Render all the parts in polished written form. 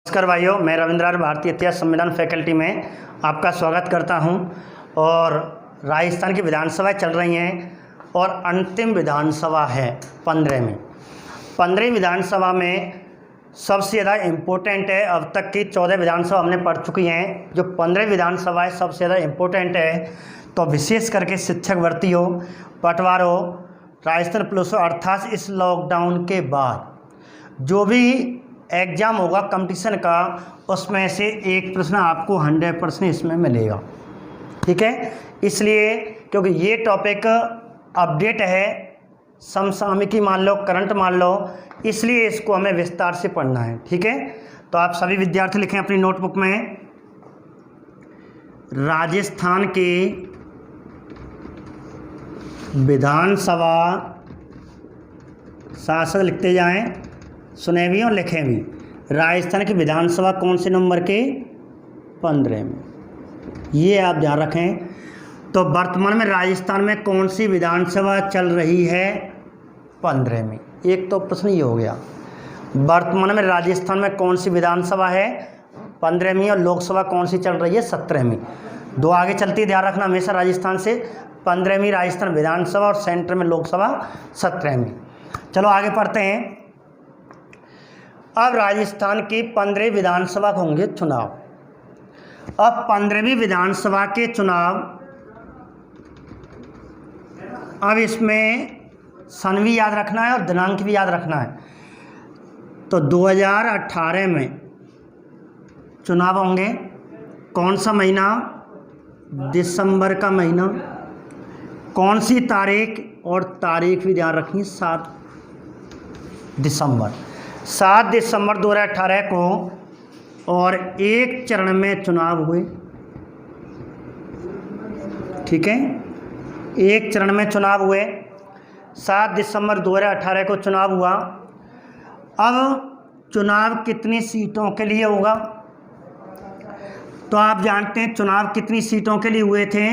नमस्कार भाइयों, मैं रविंद्र भारतीय इतिहास संविधान फैकल्टी में आपका स्वागत करता हूं। और राजस्थान की विधानसभाएं चल रही हैं और अंतिम विधानसभा है 15वीं विधानसभा में सबसे ज़्यादा इम्पोर्टेंट है। अब तक की 14 विधानसभा हमने पढ़ चुकी हैं, जो 15वीं विधानसभा है सबसे ज़्यादा इम्पोर्टेंट है। तो विशेष करके शिक्षक भर्ती हो, पटवार हो, राजस्थान पुलिस हो, अर्थात इस लॉकडाउन के बाद जो भी एग्ज़ाम होगा कंपटीशन का, उसमें से एक प्रश्न आपको 100% इसमें मिलेगा। ठीक है, इसलिए क्योंकि ये टॉपिक अपडेट है, समसामयिकी मान लो, करंट मान लो, इसलिए इसको हमें विस्तार से पढ़ना है। ठीक है, तो आप सभी विद्यार्थी लिखें अपनी नोटबुक में राजस्थान के विधानसभा शासक लिखते जाएं, सुने भी और लिखें भी। राजस्थान की विधानसभा कौन से नंबर के? 15 में। ये आप ध्यान रखें। तो वर्तमान में राजस्थान में कौन सी विधानसभा चल रही है? 15 में। एक तो प्रश्न ये हो गया, वर्तमान में राजस्थान में कौन सी विधानसभा है? 15वीं। और लोकसभा कौन सी चल रही है? 17वीं। दो आगे चलती, ध्यान रखना हमेशा राजस्थान से। 15वीं राजस्थान विधानसभा और सेंटर में लोकसभा 17वीं। चलो आगे पढ़ते हैं। अब राजस्थान की 15वीं विधानसभा के होंगे चुनाव। अब 15वीं विधानसभा के चुनाव, अब इसमें सन भी याद रखना है और दिनांक भी याद रखना है। तो 2018 में चुनाव होंगे। कौन सा महीना? दिसंबर का महीना। कौन सी तारीख? और तारीख भी ध्यान रखनी, 7 दिसंबर। 7 दिसंबर 2018 को। और एक चरण में चुनाव हुए। ठीक है, एक चरण में चुनाव हुए। 7 दिसंबर 2018 को चुनाव हुआ। अब चुनाव कितनी सीटों के लिए होगा? तो आप जानते हैं चुनाव कितनी सीटों के लिए हुए थे?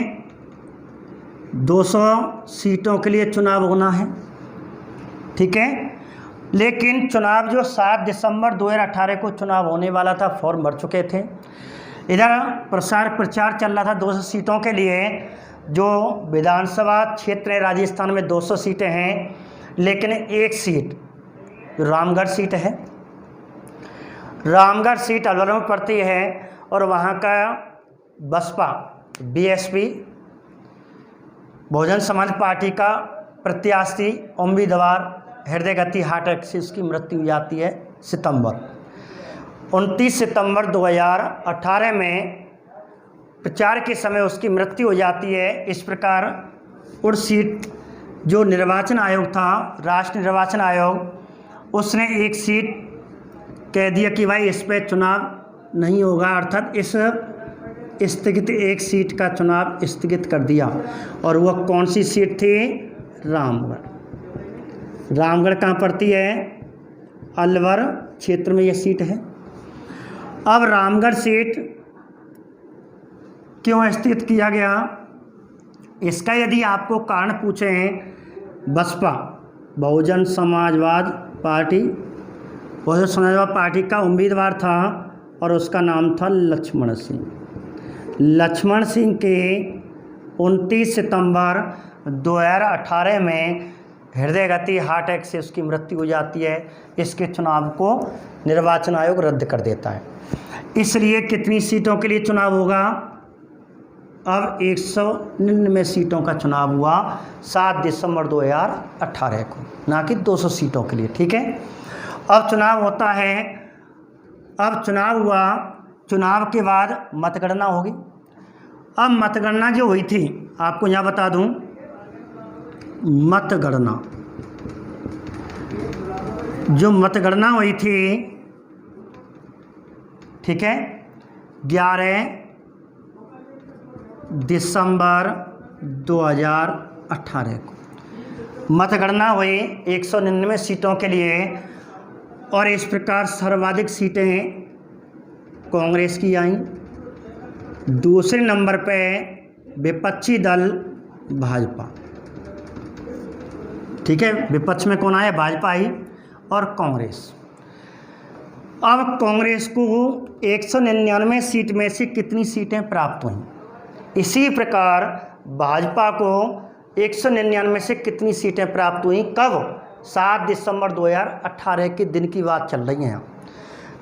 200 सीटों के लिए चुनाव होना है। ठीक है, लेकिन चुनाव जो 7 दिसंबर 2018 को चुनाव होने वाला था, फॉर्म भर चुके थे। इधर प्रचार चल रहा था 200 सीटों के लिए। जो विधानसभा क्षेत्र है राजस्थान में 200 सीटें हैं, लेकिन एक सीट रामगढ़ सीट है। रामगढ़ सीट अलवर में पड़ती है और वहाँ का बसपा बीएसपी बहुजन समाज पार्टी का प्रत्याशी उम्मीदवार हृदय गति हार्ट अटैक से उसकी मृत्यु हो जाती है। 29 सितंबर 2018 में प्रचार के समय उसकी मृत्यु हो जाती है। इस प्रकार उस सीट जो निर्वाचन आयोग था, राष्ट्रीय निर्वाचन आयोग, उसने एक सीट कह दिया कि भाई इस पर चुनाव नहीं होगा, अर्थात इस स्थगित एक सीट का चुनाव स्थगित कर दिया। और वह कौन सी सीट थी? रामगढ़। रामगढ़ कहाँ पड़ती है? अलवर क्षेत्र में यह सीट है। अब रामगढ़ सीट क्यों स्थित किया गया? इसका यदि आपको कारण पूछे हैं, बसपा बहुजन समाजवाद पार्टी का उम्मीदवार था और उसका नाम था लक्ष्मण सिंह। लक्ष्मण सिंह के 29 सितंबर 2018 में हृदय गति हार्ट अटैक से उसकी मृत्यु हो जाती है। इसके चुनाव को निर्वाचन आयोग रद्द कर देता है। इसलिए कितनी सीटों के लिए चुनाव होगा? अब 199 सीटों का चुनाव हुआ 7 दिसंबर 2018 को, ना कि 200 सीटों के लिए। ठीक है, अब चुनाव होता है। अब चुनाव हुआ, चुनाव के बाद मतगणना होगी। अब मतगणना जो हुई थी, आपको यहाँ बता दूं, जो मतगणना हुई थी, ठीक है, 11 दिसंबर 2018 को मतगणना हुई 199 सीटों के लिए। और इस प्रकार सर्वाधिक सीटें कांग्रेस की आईं। दूसरे नंबर पे विपक्षी दल भाजपा। ठीक है, विपक्ष में कौन आया? भाजपा आई और कांग्रेस। अब कांग्रेस को 199 सीट में से कितनी सीटें प्राप्त हुई? इसी प्रकार भाजपा को 199 से कितनी सीटें प्राप्त हुई? कब? 7 दिसंबर 2018 के दिन की बात चल रही है।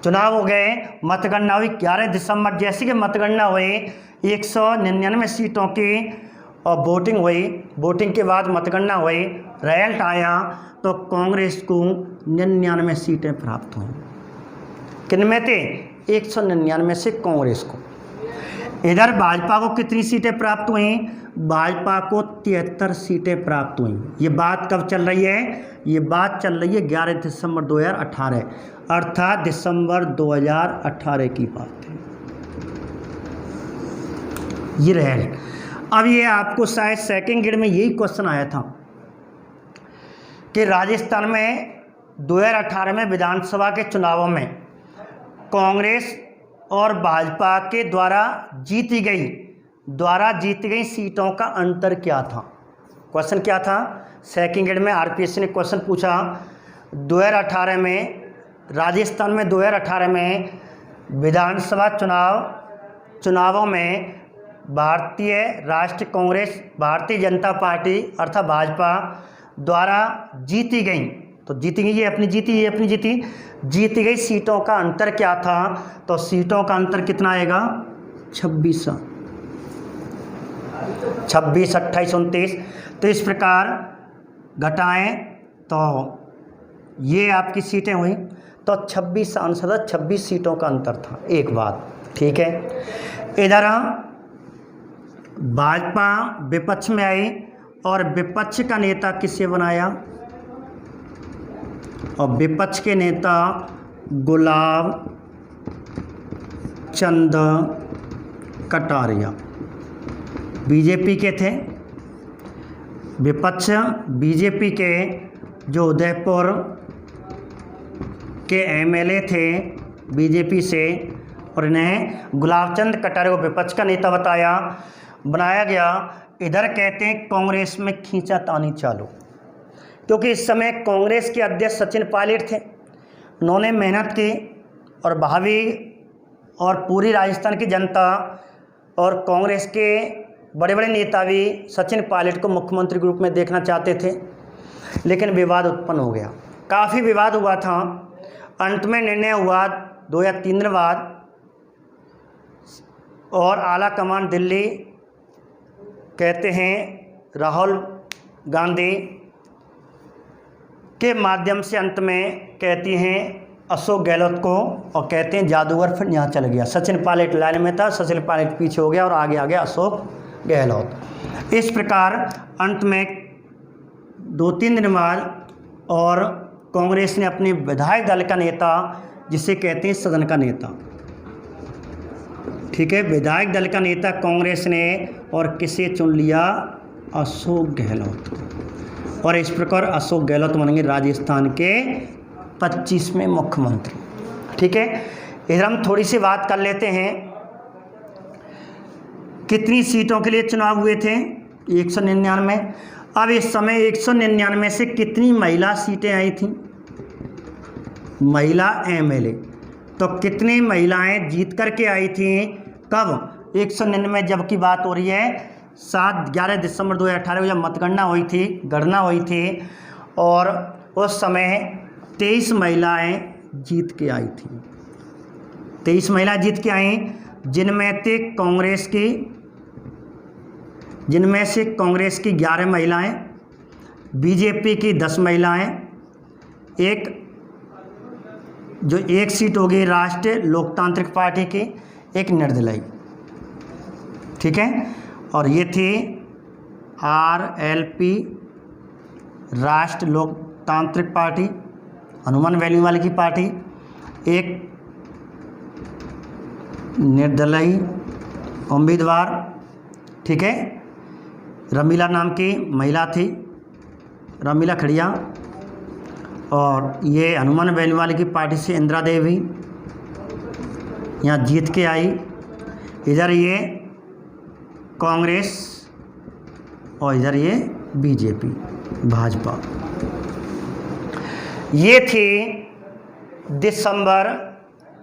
चुनाव हो गए, मतगणना हुई 11 दिसंबर। जैसे कि मतगणना हुई 199 सीटों की और वोटिंग हुई, वोटिंग के बाद मतगणना हुई, रिजल्ट आया तो कांग्रेस को 99 सीटें प्राप्त हुई। किन में थे? 199 से कांग्रेस को। इधर भाजपा को कितनी सीटें प्राप्त हुई? भाजपा को 73 सीटें प्राप्त हुई। ये बात कब चल रही है? ये बात चल रही है 11 दिसंबर 2018, अर्थात दिसंबर 2018 की बात है। ये रहे। अब ये आपको शायद सेकंड ग्रेड में यही क्वेश्चन आया था कि राजस्थान में 2018 में विधानसभा के चुनावों में कांग्रेस और भाजपा के द्वारा जीती गई सीटों का अंतर क्या था? क्वेश्चन क्या था? सेकंड ग्रेड में आरपीएससी ने क्वेश्चन पूछा 2018 में, राजस्थान में 2018 में विधानसभा चुनावों में भारतीय राष्ट्रीय कांग्रेस, भारतीय जनता पार्टी अर्थात भाजपा द्वारा जीती गई, तो जीती गई, ये अपनी जीती गई सीटों का अंतर क्या था? तो सीटों का अंतर कितना आएगा? 26, 28, 29। तो इस प्रकार घटाएं तो ये आपकी सीटें हुई, तो 26 सांसद, 26 सीटों का अंतर था। एक बात ठीक है। इधर भाजपा विपक्ष में आई और विपक्ष का नेता किसे बनाया? और विपक्ष के नेता गुलाब चंद कटारिया बीजेपी के थे। विपक्ष बीजेपी के जो उदयपुर के एमएलए थे बीजेपी से, और इन्हें गुलाबचंद कटारिया को विपक्ष का नेता बनाया गया। इधर कहते हैं कांग्रेस में खींचातानी चालू, क्योंकि इस समय कांग्रेस के अध्यक्ष सचिन पायलट थे। उन्होंने मेहनत की और भावी और पूरी राजस्थान की जनता और कांग्रेस के बड़े बड़े नेता भी सचिन पायलट को मुख्यमंत्री के रूप में देखना चाहते थे, लेकिन विवाद उत्पन्न हो गया। काफ़ी विवाद हुआ था। अंत में निर्णय हुआ 2 या 3 दिन बाद, और आला कमान दिल्ली कहते हैं राहुल गांधी के माध्यम से अंत में कहती हैं अशोक गहलोत को, और कहते हैं जादूगर फिर यहाँ चल गया। सचिन पायलट लाइन में था, सचिन पायलट पीछे हो गया और आगे आ गया अशोक गहलोत। इस प्रकार अंत में 2-3 दिन बाद और कांग्रेस ने अपने विधायक दल का नेता, जिसे कहते हैं सदन का नेता, ठीक है, विधायक दल का नेता कांग्रेस ने, और किसे चुन लिया? अशोक गहलोत। और इस प्रकार अशोक गहलोत बनेंगे राजस्थान के 25वें मुख्यमंत्री। ठीक है। इधर हम थोड़ी सी बात कर लेते हैं, कितनी सीटों के लिए चुनाव हुए थे? 199। अब इस समय 199 से कितनी महिला सीटें आई थी? महिला एमएलए, तो कितनी महिलाएं जीत करके आई थी? कब? 199 जब की बात हो रही है 11 दिसंबर 2018 को जब मतगणना हुई थी, गणना हुई थी, और उस समय 23 महिलाएं जीत के आई थी। 23 महिलाएं जीत के आई, जिनमें से कांग्रेस की 11 महिलाएं, बीजेपी की 10 महिलाएं, एक सीट होगी राष्ट्रीय लोकतांत्रिक पार्टी की, एक निर्दलीय। ठीक है। और ये थी RLP राष्ट्रीय लोकतांत्रिक पार्टी, हनुमान बेनीवाल की पार्टी, एक निर्दलीय उम्मीदवार, ठीक है, रमीला नाम की महिला थी, रमीला खड़िया, और ये हनुमान बेनीवाल की पार्टी से इंदिरा देवी यहाँ जीत के आई। इधर ये कांग्रेस और इधर ये बीजेपी भाजपा। ये थी दिसंबर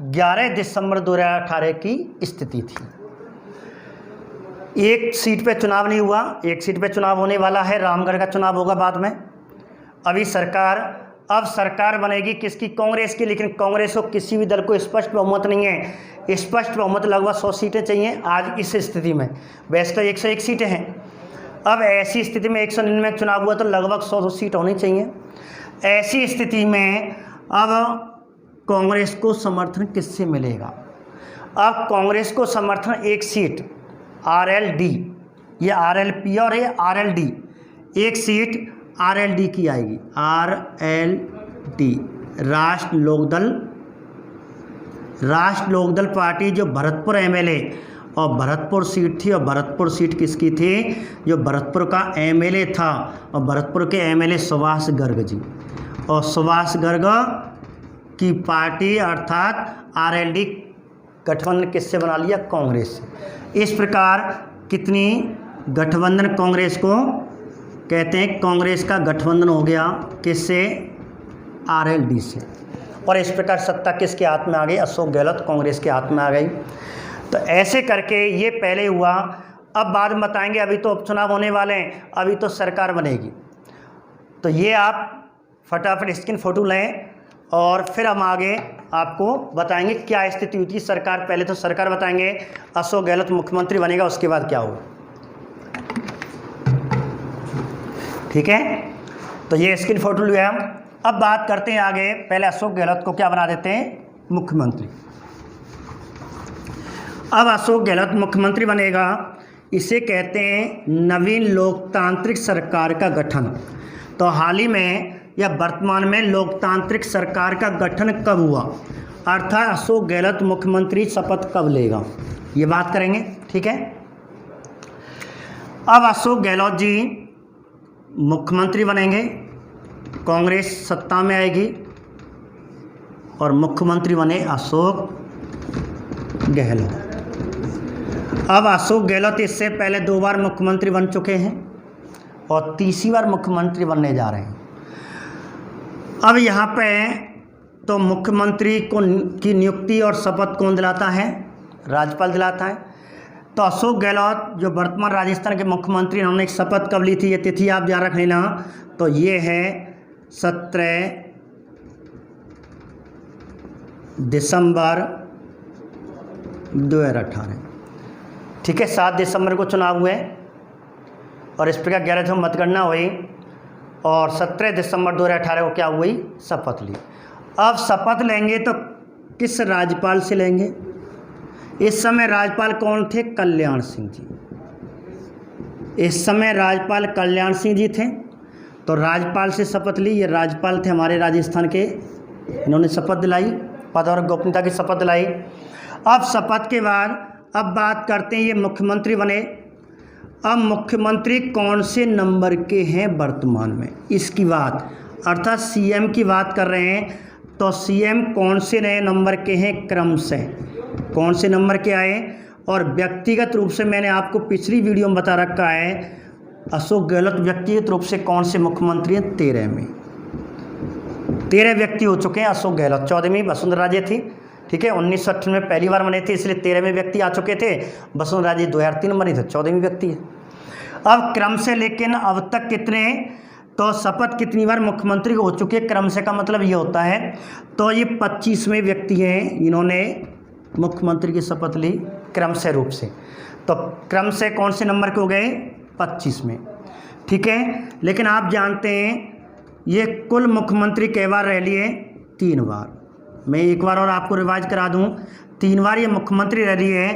11 दिसंबर 2018 की स्थिति थी। एक सीट पे चुनाव नहीं हुआ, एक सीट पे चुनाव होने वाला है, रामगढ़ का चुनाव होगा बाद में। अब सरकार बनेगी किसकी? कांग्रेस की। लेकिन कांग्रेस को किसी भी दल को स्पष्ट बहुमत नहीं है। स्पष्ट बहुमत लगभग 100 सीटें चाहिए आज इस स्थिति में। वैसे तो 101 सीटें हैं। अब ऐसी स्थिति में 199 में चुनाव हुआ तो लगभग 100 सीट होनी चाहिए। ऐसी स्थिति में अब कांग्रेस को समर्थन किससे मिलेगा? अब कांग्रेस को समर्थन एक सीट RLD, ये RLP और ये RLD, एक सीट RLD की आएगी। RLD राष्ट्र लोकदल पार्टी, जो भरतपुर MLA और भरतपुर सीट थी। और भरतपुर सीट किसकी थी? जो भरतपुर का MLA था, और भरतपुर के MLA सुभाष गर्ग जी। और सुभाष गर्ग की पार्टी अर्थात RLD गठबंधन किससे बना लिया? कांग्रेस से। इस प्रकार कितनी गठबंधन कांग्रेस को कहते हैं? कांग्रेस का गठबंधन हो गया किससे? RLD से। और इस प्रकार सत्ता किसके हाथ में आ गई? अशोक गहलोत कांग्रेस के हाथ में आ गई। तो ऐसे करके ये पहले हुआ। अब बाद में बताएंगे, अभी तो उपचुनाव होने वाले हैं, अभी तो सरकार बनेगी। तो ये आप फटाफट स्क्रीन फोटो लें और फिर हम आगे आपको बताएंगे क्या स्थिति हुई थी सरकार। पहले तो सरकार बताएंगे, अशोक गहलोत मुख्यमंत्री बनेगा, उसके बाद क्या होगा। ठीक है, तो ये स्क्रीन फोटो लिया हम। अब बात करते हैं आगे। पहले अशोक गहलोत को क्या बना देते हैं? मुख्यमंत्री। अब अशोक गहलोत मुख्यमंत्री बनेगा, इसे कहते हैं नवीन लोकतांत्रिक सरकार का गठन। तो हाल ही में या वर्तमान में लोकतांत्रिक सरकार का गठन कब हुआ, अर्थात अशोक गहलोत मुख्यमंत्री शपथ कब लेगा, ये बात करेंगे। ठीक है, अब अशोक गहलोत जी मुख्यमंत्री बनेंगे, कांग्रेस सत्ता में आएगी और मुख्यमंत्री बने अशोक गहलोत। अब अशोक गहलोत इससे पहले 2 बार मुख्यमंत्री बन चुके हैं और तीसरी बार मुख्यमंत्री बनने जा रहे हैं। अब यहाँ पे तो मुख्यमंत्री की नियुक्ति और शपथ कौन दिलाता है? राज्यपाल दिलाता है। तो अशोक गहलोत जो वर्तमान राजस्थान के मुख्यमंत्री, उन्होंने एक शपथ कब ली थी, ये तिथि आप याद रख लेना। तो ये है 17 दिसंबर 2018। ठीक है, 7 दिसंबर को चुनाव हुए और इस प्रकार 11 को मतगणना हुई और 17 दिसंबर 2018 को क्या हुई? शपथ ली। अब शपथ लेंगे तो किस राज्यपाल से लेंगे? इस समय राज्यपाल कौन थे? कल्याण सिंह जी। इस समय राज्यपाल कल्याण सिंह जी थे। तो राज्यपाल से शपथ ली। ये राज्यपाल थे हमारे राजस्थान के, इन्होंने शपथ दिलाई, पद और गोपनीयता की शपथ दिलाई। अब शपथ के बाद अब बात करते हैं, ये मुख्यमंत्री बने। अब मुख्यमंत्री कौन से नंबर के हैं वर्तमान में, इसकी बात, अर्थात CM की बात कर रहे हैं। तो CM कौन से नए नंबर के हैं? क्रम से कौन से नंबर के आए? और व्यक्तिगत रूप से मैंने आपको पिछली वीडियो में बता रखा है, अशोक गहलोत व्यक्तिगत रूप से कौन से मुख्यमंत्री हैं? 13 में 13 व्यक्ति हो चुके हैं अशोक गहलोत। 14वीं वसुंधरा राजे थी। ठीक है, 1998 में पहली बार बने थे, इसलिए 13वें व्यक्ति आ चुके थे। वसुंधरा राजे 2003 में बनी थे, 14वीं व्यक्ति है। अब क्रम से, लेकिन अब तक कितने? तो शपथ कितनी बार मुख्यमंत्री को हो चुकी है? क्रम से का मतलब ये होता है, तो ये 25वें व्यक्ति हैं, इन्होंने मुख्यमंत्री की शपथ ली क्रम से रूप से। तो क्रम से कौन से नंबर के हो गए? 25 में। ठीक है, लेकिन आप जानते हैं ये कुल मुख्यमंत्री कई बार रह लिए? 3 बार। मैं एक बार और आपको रिवाइज करा दूं, 3 बार ये मुख्यमंत्री रह रही है।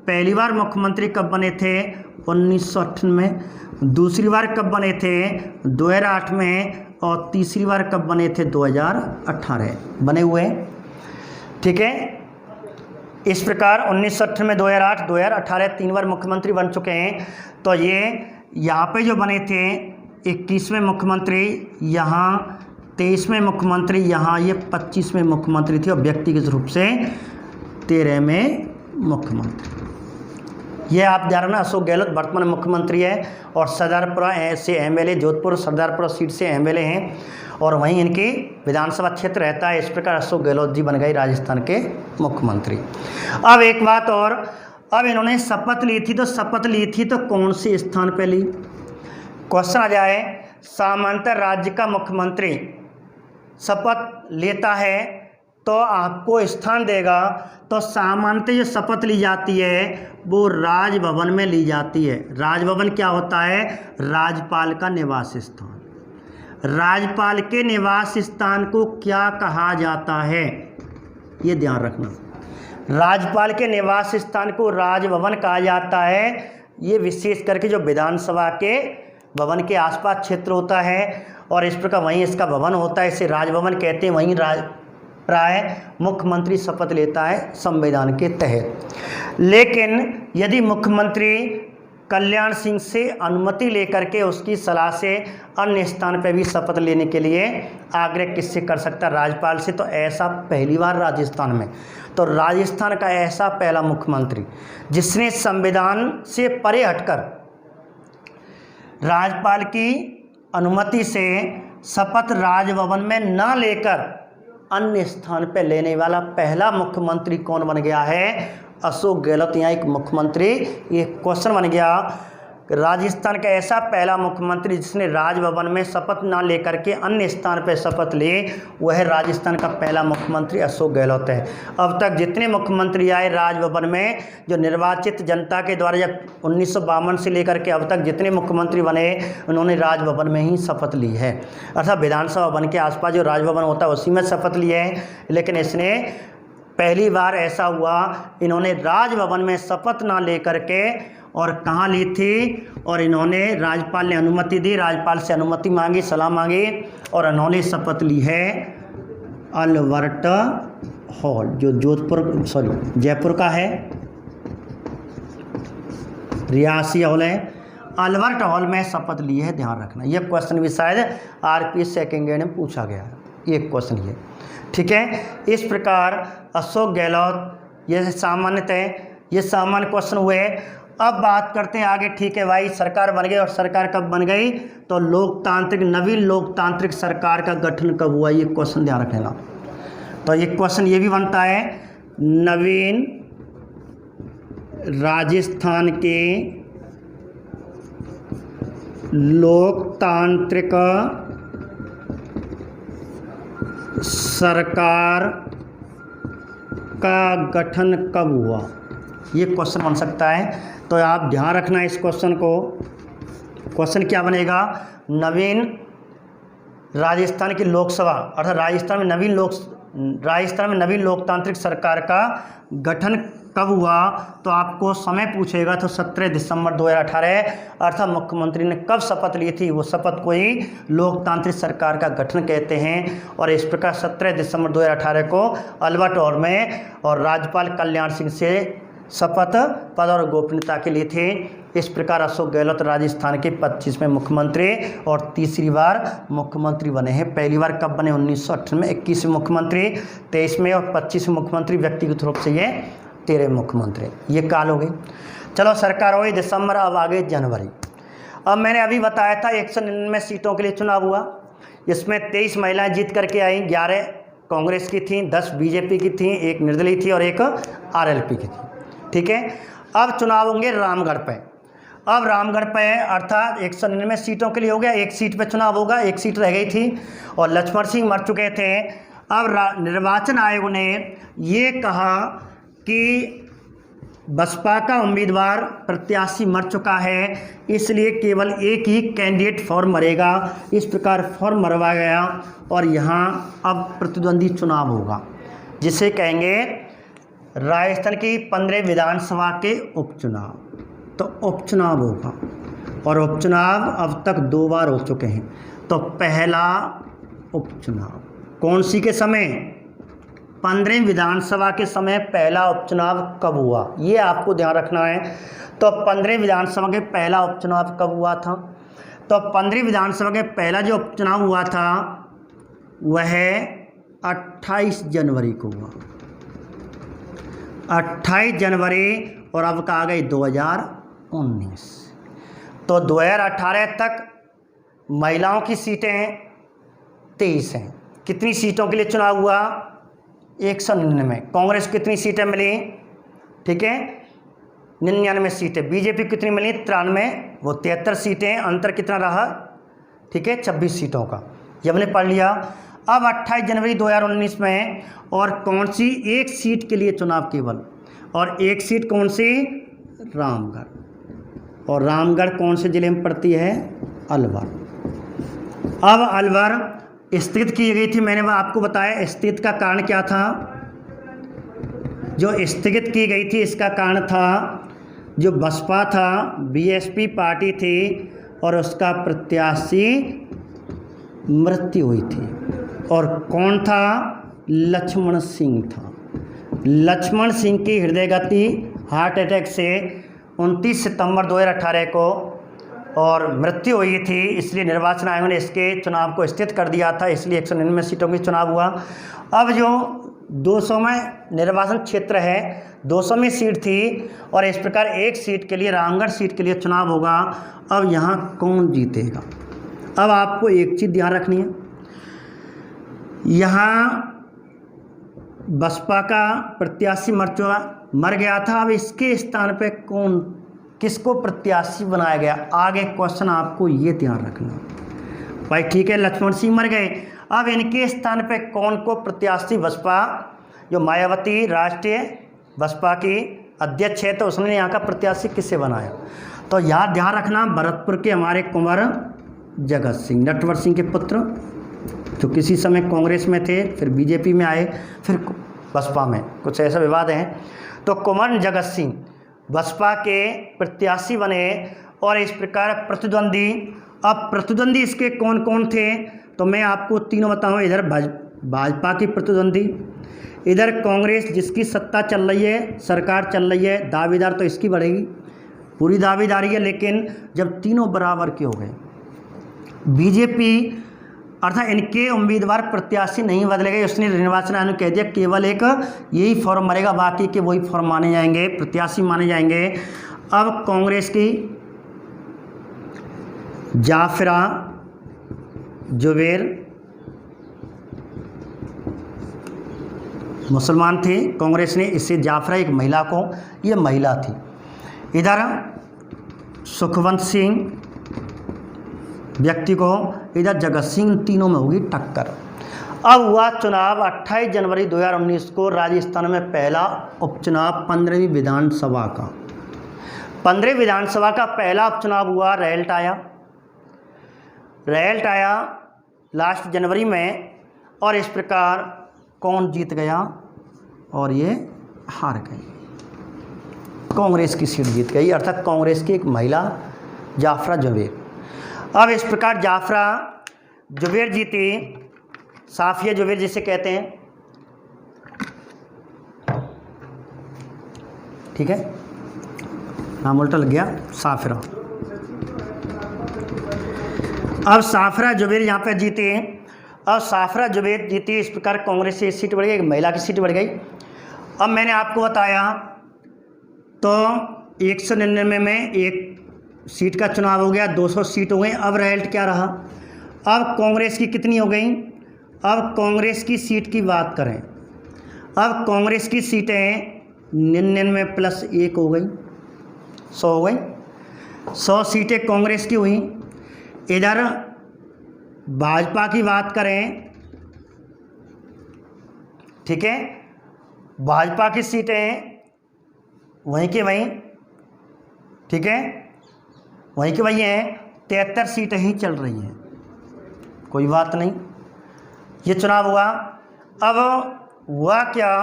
पहली बार मुख्यमंत्री कब बने थे? 1998 में। दूसरी बार कब बने थे? 2008 में। और तीसरी बार कब बने थे? 2018 बने हुए। ठीक है, इस प्रकार 1998 में, 2008, 2018 3 बार मुख्यमंत्री बन चुके हैं। तो ये यहाँ पे जो बने थे 21वें मुख्यमंत्री, यहाँ 23वें मुख्यमंत्री, यहाँ ये 25वें मुख्यमंत्री थे और व्यक्तिगत रूप से 13वें मुख्यमंत्री। ये आप ध्यान रखना, अशोक गहलोत वर्तमान मुख्यमंत्री है और सरदारपुरा से MLA, जोधपुर सरदारपुरा सीट से MLA हैं। और वहीं इनकी विधानसभा क्षेत्र रहता है। इस प्रकार अशोक गहलोत जी बन गए राजस्थान के मुख्यमंत्री। अब एक बात और, अब इन्होंने शपथ ली थी, तो शपथ ली थी तो कौन से स्थान पे ली? क्वेश्चन आ जाए, सामान्यतः राज्य का मुख्यमंत्री शपथ लेता है तो आपको स्थान देगा, तो सामान्यतः जो शपथ ली जाती है वो राजभवन में ली जाती है। राजभवन क्या होता है? राज्यपाल का निवास स्थान। राज्यपाल के निवास स्थान को क्या कहा जाता है, ये ध्यान रखना। राज्यपाल के निवास स्थान को राजभवन कहा जाता है। ये विशेष करके जो विधानसभा के भवन के आसपास क्षेत्र होता है और इस प्रकार वहीं इसका भवन होता है, इसे राजभवन कहते हैं। वहीं प्राय मुख्यमंत्री शपथ लेता है संविधान के तहत। लेकिन यदि मुख्यमंत्री कल्याण सिंह से अनुमति लेकर के उसकी सलाह से अन्य स्थान पर भी शपथ लेने के लिए आग्रह किससे कर सकता है? राज्यपाल से। तो ऐसा पहली बार राजस्थान में, तो राजस्थान का ऐसा पहला मुख्यमंत्री जिसने संविधान से परे हटकर राज्यपाल की अनुमति से शपथ राजभवन में न लेकर अन्य स्थान पर लेने वाला पहला मुख्यमंत्री कौन बन गया है? अशोक गहलोत। यहाँ एक मुख्यमंत्री, ये क्वेश्चन बन गया, राजस्थान का ऐसा पहला मुख्यमंत्री जिसने राजभवन में शपथ ना लेकर के अन्य स्थान पर शपथ ली, वह राजस्थान का पहला मुख्यमंत्री अशोक गहलोत है। अब तक जितने मुख्यमंत्री आए राजभवन में, जो निर्वाचित जनता के द्वारा, जब 1952 से लेकर के अब तक जितने मुख्यमंत्री बने, उन्होंने राजभवन में ही शपथ ली है। अर्थात विधानसभा भवन के आसपास जो राजभवन होता है उसी में शपथ ली है। लेकिन इसने पहली बार ऐसा हुआ, इन्होंने राजभवन में शपथ ना लेकर के और कहाँ ली थी, और इन्होंने, राज्यपाल ने अनुमति दी, राज्यपाल से अनुमति मांगी, सलाह मांगी और इन्होंने शपथ ली है अल्बर्ट हॉल, जो जयपुर का है, रियासी हॉल है, अल्बर्ट हॉल में शपथ ली है। ध्यान रखना, यह क्वेश्चन भी शायद RP सेकंड ग्रेड में पूछा गया है, ये क्वेश्चन ये, ठीक है। इस प्रकार अशोक गहलोत, ये सामान्यतः ये सामान्य क्वेश्चन हुए। अब बात करते हैं आगे, ठीक है भाई, सरकार बन गई, और सरकार कब बन गई? तो लोकतांत्रिक, नवीन लोकतांत्रिक सरकार का गठन कब हुआ, ये क्वेश्चन ध्यान रखना। तो ये क्वेश्चन ये भी बनता है, नवीन राजस्थान के लोकतांत्रिक सरकार का गठन कब हुआ, ये क्वेश्चन बन सकता है। तो आप ध्यान रखना इस क्वेश्चन को। क्वेश्चन क्या बनेगा? नवीन राजस्थान की लोकसभा, अर्थात राजस्थान में नवीन लोकतांत्रिक सरकार का गठन कब हुआ? तो आपको समय पूछेगा तो 17 दिसंबर 2018, अर्थात मुख्यमंत्री ने कब शपथ ली थी, वो शपथ को ही लोकतांत्रिक सरकार का गठन कहते हैं। और इस प्रकार 17 दिसंबर 2018 को अल्बर्ट हॉल में और राज्यपाल कल्याण सिंह से शपथ पद और गोपनीयता के लिए थे। इस प्रकार अशोक गहलोत राजस्थान के 25वें मुख्यमंत्री और तीसरी बार मुख्यमंत्री बने हैं। पहली बार कब बने? 1958 में। 21वें मुख्यमंत्री, 23वें और 25वें मुख्यमंत्री व्यक्तिगत रूप से ये 13 मुख्यमंत्री। ये काल हो गई। चलो, सरकार हो गई दिसंबर, अब आ गई जनवरी। अब मैंने अभी बताया था 199 सीटों के लिए चुनाव हुआ, इसमें 23 महिलाएं जीत करके आई, 11 कांग्रेस की थीं, 10 बीजेपी की थीं, 1 निर्दलीय थी और 1 RLP की थी, ठीक है। अब चुनाव होंगे रामगढ़ पे। अब रामगढ़ पे अर्थात 199 सीटों के लिए हो गया, 1 सीट पे चुनाव होगा, 1 सीट रह गई थी और लक्ष्मण सिंह मर चुके थे। अब निर्वाचन आयोग ने ये कहा कि बसपा का उम्मीदवार प्रत्याशी मर चुका है, इसलिए केवल एक ही कैंडिडेट फॉर्म भरेगा। इस प्रकार फॉर्म भरवा गया और यहाँ अब प्रतिद्वंदी चुनाव होगा, जिसे कहेंगे राजस्थान की 15 विधानसभा के उपचुनाव। तो उपचुनाव होगा और उपचुनाव अब तक 2 बार हो चुके हैं। तो पहला उपचुनाव कौन सी के समय? 15 विधानसभा के समय पहला उपचुनाव कब हुआ, ये आपको ध्यान रखना है। तो 15 विधानसभा के पहला उपचुनाव कब हुआ था? तो 15 विधानसभा के पहला जो उपचुनाव हुआ था वह 28 जनवरी को हुआ, 28 जनवरी। और अब कहा गई 2019। तो 2018 तक महिलाओं की सीटें 23 हैं। कितनी सीटों के लिए चुनाव हुआ? 199। कांग्रेस को कितनी सीटें मिली? ठीक है, 99 सीटें। बीजेपी को कितनी मिली? 93, वो 73 सीटें। अंतर कितना रहा? ठीक है, 26 सीटों का। ये हमने पढ़ लिया। अब 28 जनवरी 2019 में और कौन सी एक सीट के लिए चुनाव केवल, और एक सीट कौन सी? रामगढ़। और रामगढ़ कौन से ज़िले में पड़ती है? अलवर। अब अलवर स्थगित की गई थी, मैंने वह आपको बताया। स्थगित का कारण क्या था? जो स्थगित की गई थी इसका कारण था जो बसपा था, बीएसपी पार्टी थी और उसका प्रत्याशी मृत्यु हुई थी। और कौन था? लक्ष्मण सिंह था। लक्ष्मण सिंह की हृदय गति हार्ट अटैक से 29 सितंबर 2018 को और मृत्यु हुई थी। इसलिए निर्वाचन आयोग ने इसके चुनाव को स्थगित कर दिया था। इसलिए 199 सीटों की चुनाव हुआ। अब जो 200वें निर्वाचन क्षेत्र है, 200वीं सीट थी और इस प्रकार एक सीट के लिए, रामगढ़ सीट के लिए चुनाव होगा। अब यहाँ कौन जीतेगा? अब आपको एक चीज़ ध्यान रखनी है, यहाँ बसपा का प्रत्याशी मर गया था। अब इसके स्थान पे कौन, किसको प्रत्याशी बनाया गया? आगे क्वेश्चन आपको ये ध्यान रखना भाई। ठीक है, लक्ष्मण सिंह मर गए, अब इनके स्थान पे कौन को प्रत्याशी, बसपा जो मायावती राष्ट्रीय बसपा की अध्यक्ष है, तो उसने यहाँ का प्रत्याशी किसे बनाया? तो यहाँ ध्यान रखना, भरतपुर के हमारे कुंवर जगत सिंह, नटवर सिंह के पुत्र, जो किसी समय कांग्रेस में थे, फिर बीजेपी में आए, फिर बसपा में, कुछ ऐसा विवाद है। तो कुंवर जगत सिंह बसपा के प्रत्याशी बने और इस प्रकार प्रतिद्वंदी। अब प्रतिद्वंदी इसके कौन कौन थे? तो मैं आपको तीनों बताऊँ। इधर भाजपा की प्रतिद्वंदी, इधर कांग्रेस जिसकी सत्ता चल रही है, सरकार चल रही है, दावेदार तो इसकी बढ़ेगी, पूरी दावेदारी है। लेकिन जब तीनों बराबर के हो गए, बीजेपी अर्थात इनके उम्मीदवार प्रत्याशी नहीं बदले गए, उसने निर्वाचन आयोग ने कह दिया केवल एक यही फॉर्म मरेगा, बाकी के वही फॉर्म माने जाएंगे, प्रत्याशी माने जाएंगे। अब कांग्रेस की जाफरा जुबैर मुसलमान थे, कांग्रेस ने इससे जाफरा एक महिला को, ये महिला थी। इधर सुखवंत सिंह व्यक्ति को, इधर जगत सिंह, तीनों में होगी टक्कर। अब हुआ चुनाव 28 जनवरी 2019 को राजस्थान में पहला उपचुनाव 15वीं विधानसभा का। 15वीं विधानसभा का पहला उपचुनाव हुआ, रिजल्ट आया लास्ट जनवरी में और इस प्रकार कौन जीत गया? और ये हार गई, कांग्रेस की सीट जीत गई, अर्थात कांग्रेस की एक महिला जाफरा जुबैर। अब इस प्रकार जाफरा जुबैर जीती, साफिया जुबैर जिसे कहते हैं, ठीक है, नाम उल्टा लग गया, साफरा। अब साफरा जुबैर यहाँ पर जीती, अब साफरा जुबैर जीती, इस प्रकार कांग्रेस से सीट बढ़ गई, एक महिला की सीट बढ़ गई। अब मैंने आपको बताया तो 199 में एक सीट का चुनाव हो गया, 200 सीट हो गई। अब रिजल्ट क्या रहा? अब कांग्रेस की कितनी हो गई? अब कांग्रेस की सीट की बात करें, अब कांग्रेस की सीटें 99 प्लस 1 हो गई, 100 हो गई, 100 सीटें कांग्रेस की हुई। इधर भाजपा की बात करें, ठीक है, भाजपा की सीटें वहीं के वहीं, ठीक है, वहीं के वहीं हैं, 73 सीटें ही चल रही हैं, कोई बात नहीं। ये चुनाव हुआ। अब हुआ क्या,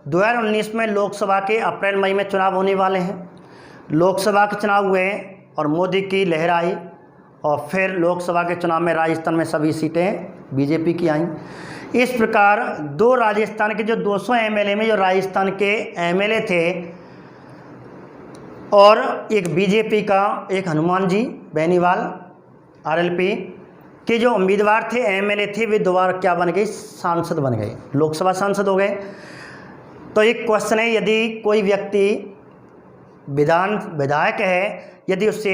2019 में लोकसभा के अप्रैल मई में चुनाव होने वाले हैं। लोकसभा के चुनाव हुए और मोदी की लहर आई और फिर लोकसभा के चुनाव में राजस्थान में सभी सीटें बीजेपी की आईं। इस प्रकार दो राजस्थान के जो 200 एमएलए में जो राजस्थान के एमएलए थे और एक बीजेपी का एक हनुमान जी बेनीवाल आरएलपी के जो उम्मीदवार थे, एमएलए थे, वे दोबारा क्या बन गए? सांसद बन गए, लोकसभा सांसद हो गए। तो एक क्वेश्चन है, यदि कोई व्यक्ति विधायक है यदि उससे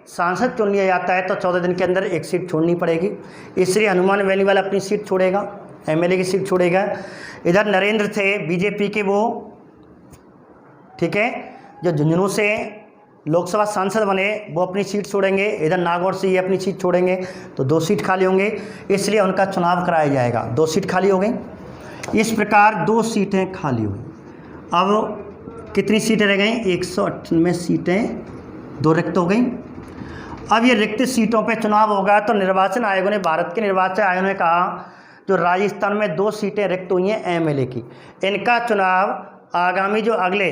सांसद चुन लिया जाता है तो 14 दिन के अंदर एक सीट छोड़नी पड़ेगी। इसलिए हनुमान बेनीवाल अपनी सीट छोड़ेगा, एमएलए की सीट छोड़ेगा। इधर नरेंद्र थे बीजेपी के वो, ठीक है, जो झुंझुनू से लोकसभा सांसद बने, वो अपनी सीट छोड़ेंगे। इधर नागौर से ये अपनी सीट छोड़ेंगे, तो 2 सीट खाली होंगे, इसलिए उनका चुनाव कराया जाएगा। 2 सीट खाली हो गई। इस प्रकार 2 सीटें खाली हुई। अब कितनी सीटें रह गई? 198 सीटें 2 रिक्त हो गई। अब ये रिक्त सीटों पे चुनाव होगा तो निर्वाचन आयोग ने, भारत के निर्वाचन आयोग ने कहा जो राजस्थान में 2 सीटें रिक्त हुई हैं एमएलए की, इनका चुनाव आगामी जो अगले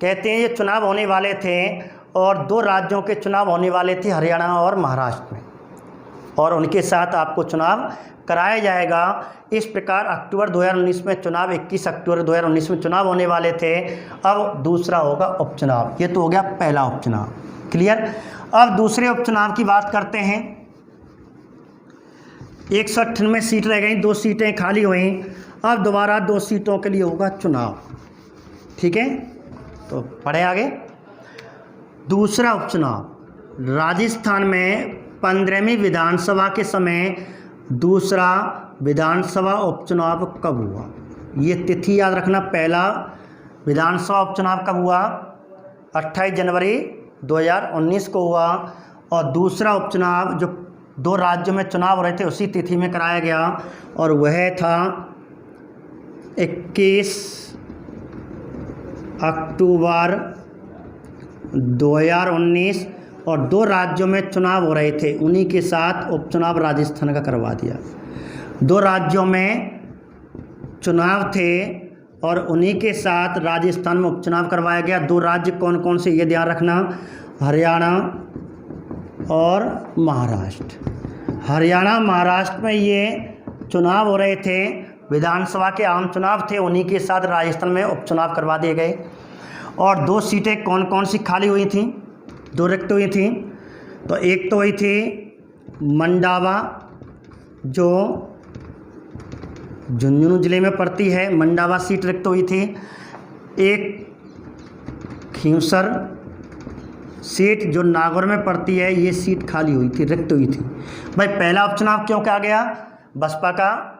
कहते हैं ये चुनाव होने वाले थे, और 2 राज्यों के चुनाव होने वाले थे, हरियाणा और महाराष्ट्र में, और उनके साथ आपको चुनाव कराया जाएगा। इस प्रकार अक्टूबर 2019 में चुनाव, 21 अक्टूबर 2019 में चुनाव होने वाले थे। अब दूसरा होगा उपचुनाव। ये तो हो गया पहला उपचुनाव, क्लियर। अब दूसरे उपचुनाव की बात करते हैं। 198 सीट रह गई, 2 सीटें खाली हुई। अब दोबारा 2 सीटों के लिए होगा चुनाव, ठीक है। तो पढ़े आगे। दूसरा उपचुनाव राजस्थान में 15वीं विधानसभा के समय दूसरा विधानसभा उपचुनाव कब हुआ? ये तिथि याद रखना। पहला विधानसभा उपचुनाव कब हुआ? 28 जनवरी 2019 को हुआ। और दूसरा उपचुनाव जो 2 राज्यों में चुनाव हो रहे थे उसी तिथि में कराया गया, और वह था 21 अक्टूबर 2019। और 2 राज्यों में चुनाव हो रहे थे, उन्हीं के साथ उपचुनाव राजस्थान का करवा दिया। 2 राज्यों में चुनाव थे और उन्हीं के साथ राजस्थान में उपचुनाव करवाया गया। 2 राज्य कौन कौन से, ये ध्यान रखना, हरियाणा और महाराष्ट्र। हरियाणा महाराष्ट्र में ये चुनाव हो रहे थे, विधानसभा के आम चुनाव थे, उन्हीं के साथ राजस्थान में उपचुनाव करवा दिए गए। और 2 सीटें कौन कौन सी खाली हुई थी, 2 रिक्त हुई थी। तो एक तो हुई थी मंडावा, जो झुंझुनू जिले में पड़ती है, मंडावा सीट रिक्त हुई थी। एक खींवसर सीट जो नागौर में पड़ती है, ये सीट खाली हुई थी, रिक्त हुई थी। भाई पहला उपचुनाव क्यों किया गया? बसपा का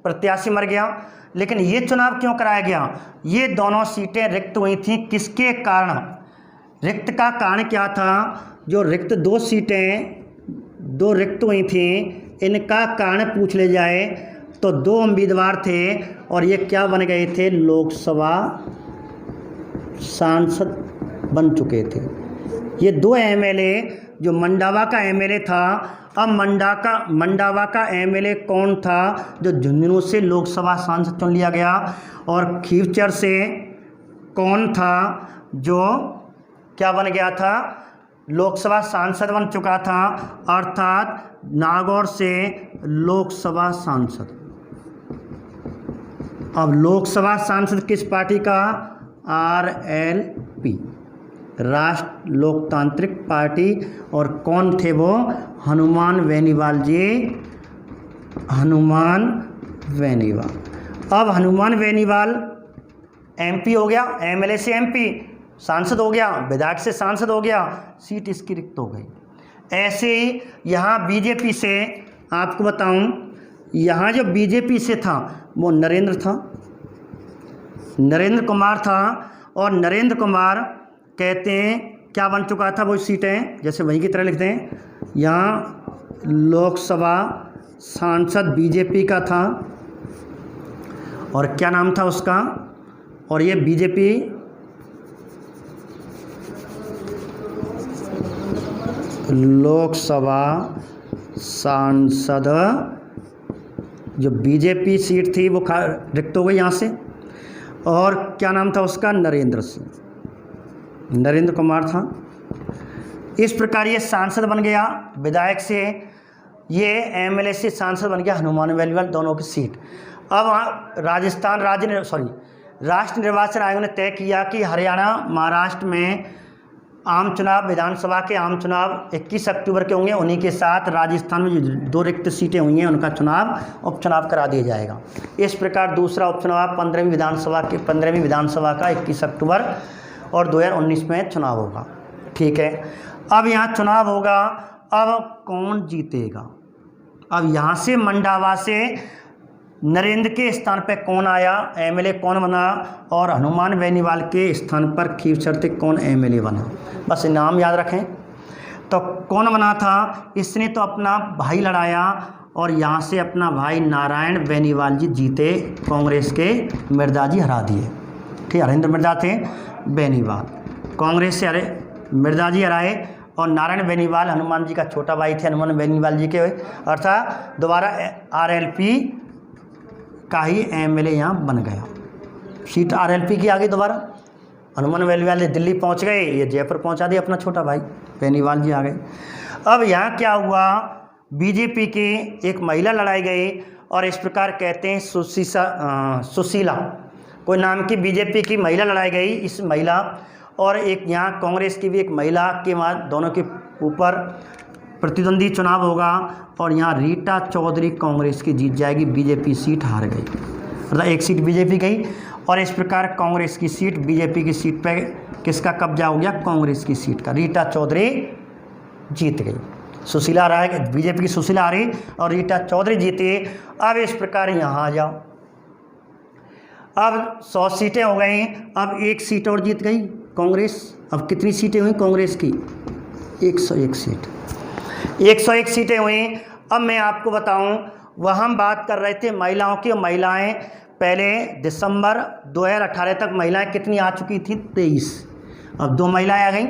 प्रत्याशी मर गया, लेकिन ये चुनाव क्यों कराया गया? ये दोनों सीटें रिक्त हुई थी, किसके कारण? रिक्त का कारण क्या था? जो रिक्त 2 सीटें 2 रिक्त हुई थी, इनका कारण पूछ ले जाए तो 2 उम्मीदवार थे और ये क्या बन गए थे? लोकसभा सांसद बन चुके थे। ये 2 एमएलए, जो मंडावा का एमएलए था, अब मंडावा का एमएलए कौन था? जो झुंझुनू से लोकसभा सांसद चुन लिया गया। और खींवसर से कौन था जो क्या बन गया था? लोकसभा सांसद बन चुका था, अर्थात नागौर से लोकसभा सांसद। अब लोकसभा सांसद किस पार्टी का? RLP, राष्ट्र लोकतांत्रिक पार्टी। और कौन थे वो? हनुमान बेनीवाल जी, हनुमान बेनीवाल। अब हनुमान बेनीवाल MP हो गया, MLA से MP सांसद हो गया, विधायक से सांसद हो गया, सीट इसकी रिक्त हो गई। ऐसे ही यहाँ बीजेपी से आपको बताऊं, यहाँ जो बीजेपी से था वो नरेंद्र था, नरेंद्र कुमार था। और नरेंद्र कुमार कहते हैं क्या बन चुका था? वो सीटें जैसे वही की तरह लिखते हैं, यहाँ लोकसभा सांसद बीजेपी का था, और क्या नाम था उसका? और ये बीजेपी लोकसभा सांसद, जो बीजेपी सीट थी वो रिक्त हो गई यहाँ से। और क्या नाम था उसका? नरेंद्र सिंह, नरेंद्र कुमार था। इस प्रकार ये सांसद बन गया विधायक से, ये एमएलए से सांसद बन गया हनुमान बेनीवाल, दोनों की सीट। अब राष्ट्र निर्वाचन आयोग ने तय किया कि हरियाणा महाराष्ट्र में आम चुनाव, विधानसभा के आम चुनाव 21 अक्टूबर के होंगे, उन्हीं के साथ राजस्थान में जो 2 रिक्त सीटें हुई हैं उनका उपचुनाव करा दिया जाएगा। इस प्रकार दूसरा उपचुनाव 15वीं विधानसभा का 21 अक्टूबर और 2019 में चुनाव होगा। ठीक है। अब यहाँ चुनाव होगा, अब कौन जीतेगा? अब यहाँ से मंडावा से नरेंद्र के स्थान पे कौन आया, एमएलए कौन बना, और हनुमान बेनीवाल के स्थान पर खीवचर से कौन एमएलए बना। बस नाम याद रखें। तो कौन बना था? इसने तो अपना भाई लड़ाया और यहाँ से अपना भाई नारायण बेनीवाल जी जीते, कांग्रेस के मिर्जा जी हरा दिए। ठीक, हरेंद्र मिर्जा थे, बेनीवाल कांग्रेस से मिर्जा जी हराए, और नारायण बेनीवाल हनुमान जी का छोटा भाई थे, हनुमान बेनीवाल जी के, अर्थात दोबारा आरएलपी का ही एमएलए यहाँ बन गया। सीट आरएलपी की आ गई दोबारा। हनुमान बेनीवाल जी दिल्ली पहुँच गए, ये जयपुर पहुँचा दिया अपना छोटा भाई, बेनीवाल जी आ गए। अब यहाँ क्या हुआ, बीजेपी की एक महिला लड़ाई गई, और इस प्रकार कहते हैं सुशीला कोई नाम की बीजेपी की महिला लड़ाई गई। इस महिला और एक यहाँ कांग्रेस की भी एक महिला के बाद दोनों के ऊपर प्रतिद्वंदी चुनाव होगा, और यहाँ रीटा चौधरी कांग्रेस की जीत जाएगी, बीजेपी सीट हार गई, मतलब एक सीट बीजेपी गई, और इस प्रकार कांग्रेस की सीट बीजेपी की सीट पे किसका कब्जा हो गया? कांग्रेस की सीट का। रीटा चौधरी जीत गई, सुशीला आ रहा है, बीजेपी की सुशीला आ रही और रीटा चौधरी जीती। अब इस प्रकार यहाँ आ जाओ, अब 100 सीटें हो गई, अब एक सीट और जीत गई कांग्रेस। अब कितनी सीटें हुई कांग्रेस की? 101 सीट, 101 सीटें हुई। अब मैं आपको बताऊं, वह हम बात कर रहे थे महिलाओं की, और महिलाएं पहले दिसंबर 2018 तक महिलाएं कितनी आ चुकी थी? 23। अब 2 महिलाएं आ गई,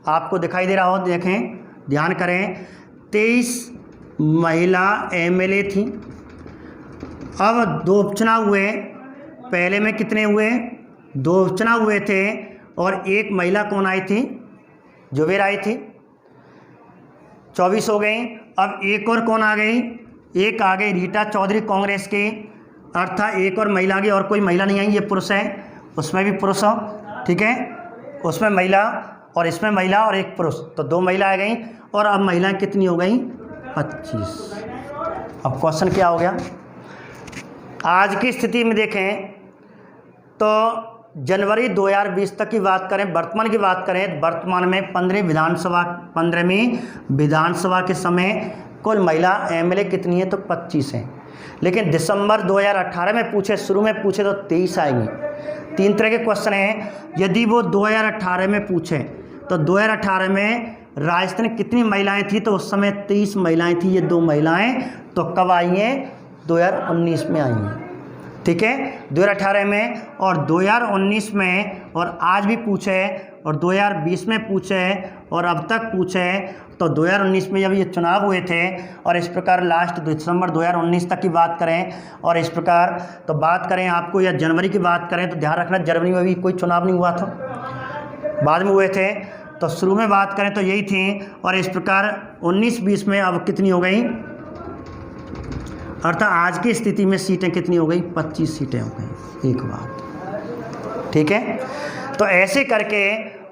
आपको दिखाई दे रहा हो, देखें ध्यान करें, 23 महिला एमएलए थी। अब 2 उपचुनाव हुए, पहले में कितने हुए? 2 उपचुनाव हुए थे, और एक महिला कौन आई थी? जुबेर आई थी, 24 हो गई। अब एक और कौन आ गई? एक आ गई रीटा चौधरी कांग्रेस की, अर्थात एक और महिला आ गई, और कोई महिला नहीं आई, ये पुरुष है, उसमें भी पुरुष हो, ठीक है, उसमें महिला और इसमें महिला और एक पुरुष, तो 2 महिला आ गई। और अब महिलाएं कितनी हो गई? 25। अब क्वेश्चन क्या हो गया? आज की स्थिति में देखें तो जनवरी 2020 तक की बात करें, वर्तमान की बात करें, वर्तमान में 15वीं विधानसभा के समय कुल महिला एमएलए कितनी है? तो 25 हैं। लेकिन दिसंबर 2018 में पूछे, शुरू में पूछे तो 23 आएंगी। 3 तरह के क्वेश्चन हैं। यदि वो 2018 में पूछे तो 2018 में राजस्थान कितनी महिलाएं थी? तो उस समय 23 महिलाएं थी, ये 2 महिलाएं तो कब आई हैं? 2019 में आई हैं, ठीक है, 2018 में और 2019 में, और आज भी पूछे और 2020 में पूछे और अब तक पूछे, तो 2019 में जब ये चुनाव हुए थे, और इस प्रकार लास्ट दिसंबर 2019 तक की बात करें, और इस प्रकार तो बात करें आपको, या जनवरी की बात करें तो ध्यान रखना जनवरी में भी कोई चुनाव नहीं हुआ था, बाद में हुए थे। तो शुरू में बात करें तो यही थी, और इस प्रकार 19-20 में अब कितनी हो गई? अर्थात आज की स्थिति में सीटें कितनी हो गई? 25 सीटें हो गई, एक बात, ठीक है। तो ऐसे करके,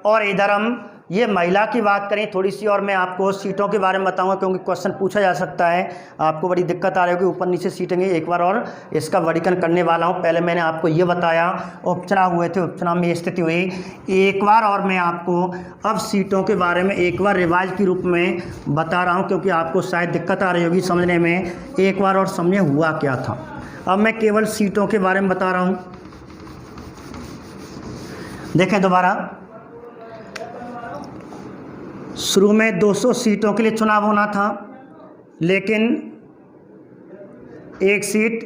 और इधर हम ये महिला की बात करें थोड़ी सी, और मैं आपको सीटों के बारे में बताऊंगा, क्योंकि क्वेश्चन पूछा जा सकता है, आपको बड़ी दिक्कत आ रही होगी, ऊपर नीचे सीटें एक बार और इसका वर्गीकरण करने वाला हूं। पहले मैंने आपको ये बताया उपचुनाव हुए थे, उपचुनाव में ये स्थिति हुई, एक बार और मैं आपको अब सीटों के बारे में एक बार रिवाइज के रूप में बता रहा हूँ, क्योंकि आपको शायद दिक्कत आ रही होगी समझने में, एक बार और समझे हुआ क्या था। अब मैं केवल सीटों के बारे में बता रहा हूँ। देखें दोबारा, शुरू में 200 सीटों के लिए चुनाव होना था, लेकिन एक सीट